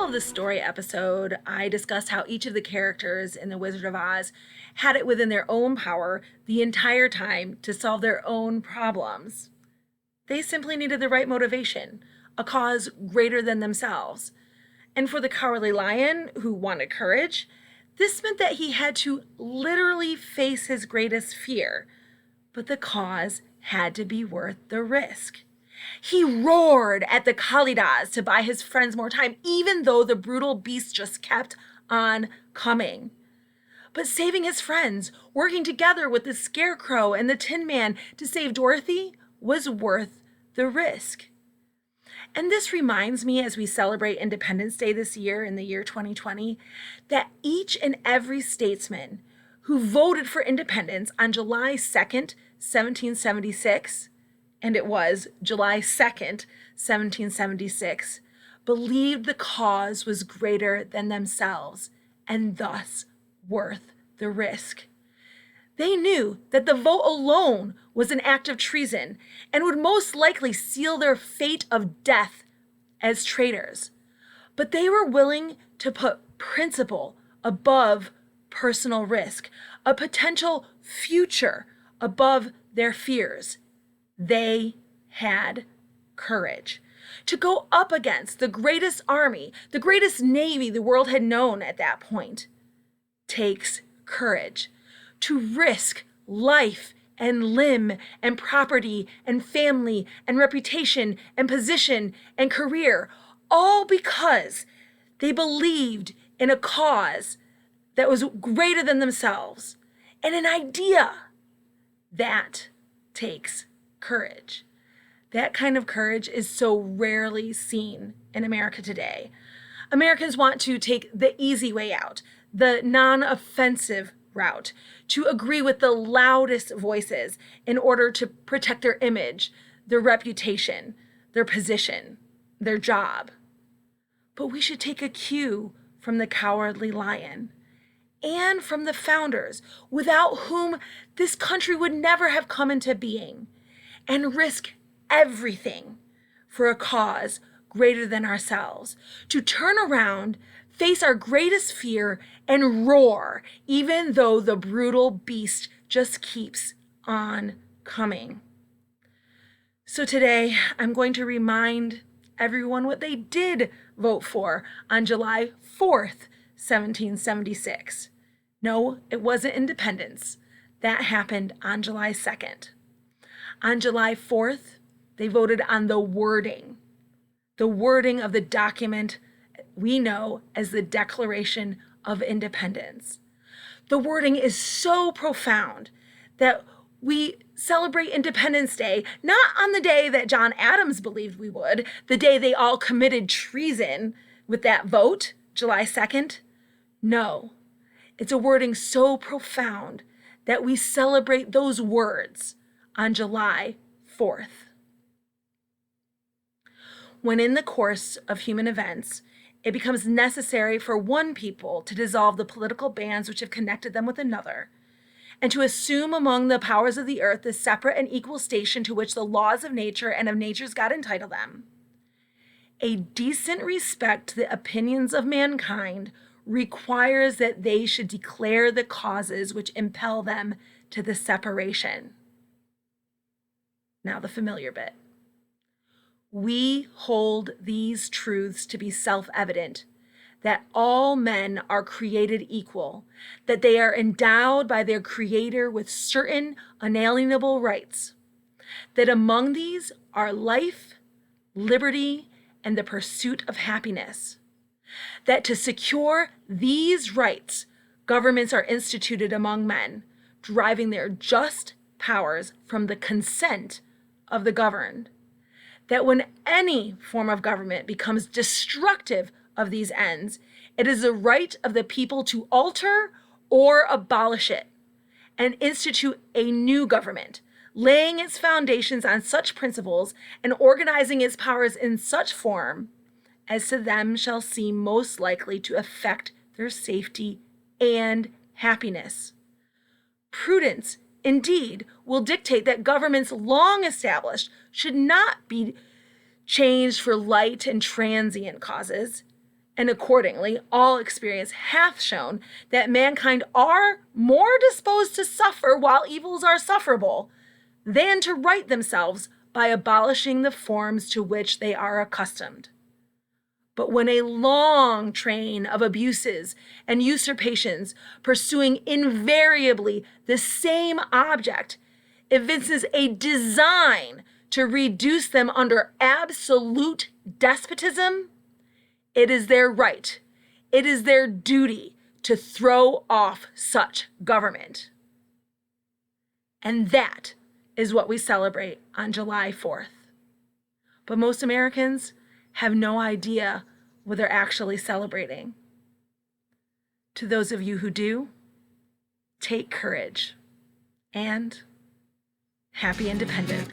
Moral of the story episode, I discussed how each of the characters in The Wizard of Oz had it within their own power the entire time to solve their own problems. They simply needed the right motivation, a cause greater than themselves. And for the Cowardly Lion, who wanted courage, this meant that he had to literally face his greatest fear, but the cause had to be worth the risk. He roared at the Kalidas to buy his friends more time, even though the brutal beast just kept on coming. But saving his friends, working together with the Scarecrow and the Tin Man to save Dorothy, was worth the risk. And this reminds me, as we celebrate Independence Day this year in the year 2020, that each and every statesman who voted for independence on July 2nd, 1776, and it was July 2nd, 1776, believed the cause was greater than themselves and thus worth the risk. They knew that the vote alone was an act of treason and would most likely seal their fate of death as traitors. But they were willing to put principle above personal risk, a potential future above their fears. They had courage to go up against the greatest army, the greatest navy the world had known at that point. Takes courage to risk life and limb and property and family and reputation and position and career, all because they believed in a cause that was greater than themselves and an idea. That takes courage. That kind of courage is so rarely seen in America today. Americans want to take the easy way out, the non-offensive route, to agree with the loudest voices in order to protect their image, their reputation, their position, their job. But we should take a cue from the Cowardly Lion and from the founders, without whom this country would never have come into being, and risk everything for a cause greater than ourselves, to turn around, face our greatest fear, and roar, even though the brutal beast just keeps on coming. So today, I'm going to remind everyone what they did vote for on July 4th, 1776. No, it wasn't independence. That happened on July 2nd. On July 4th, they voted on the wording of the document we know as the Declaration of Independence. The wording is so profound that we celebrate Independence Day, not on the day that John Adams believed we would, the day they all committed treason with that vote, July 2nd. No, it's a wording so profound that we celebrate those words on July 4th. When in the course of human events, it becomes necessary for one people to dissolve the political bands which have connected them with another, and to assume among the powers of the earth the separate and equal station to which the laws of nature and of nature's God entitle them, a decent respect to the opinions of mankind requires that they should declare the causes which impel them to the separation. Now the familiar bit. We hold these truths to be self-evident, that all men are created equal, that they are endowed by their Creator with certain unalienable rights, that among these are life, liberty, and the pursuit of happiness, that to secure these rights, governments are instituted among men, deriving their just powers from the consent of the governed, that when any form of government becomes destructive of these ends, it is the right of the people to alter or abolish it and institute a new government, laying its foundations on such principles and organizing its powers in such form as to them shall seem most likely to affect their safety and happiness. Prudence, indeed, will dictate that governments long established should not be changed for light and transient causes, And accordingly, all experience hath shown that mankind are more disposed to suffer while evils are sufferable than to right themselves by abolishing the forms to which they are accustomed. But when a long train of abuses and usurpations, pursuing invariably the same object, evinces a design to reduce them under absolute despotism, it is their right, it is their duty to throw off such government. And that is what we celebrate on July 4th. But most Americans have no idea what they're actually celebrating. To those of you who do, take courage and happy independence.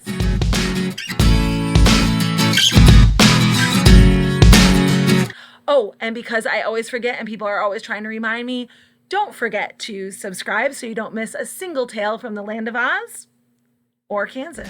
Oh, and because I always forget and people are always trying to remind me, don't forget to subscribe so you don't miss a single tale from the land of Oz or Kansas.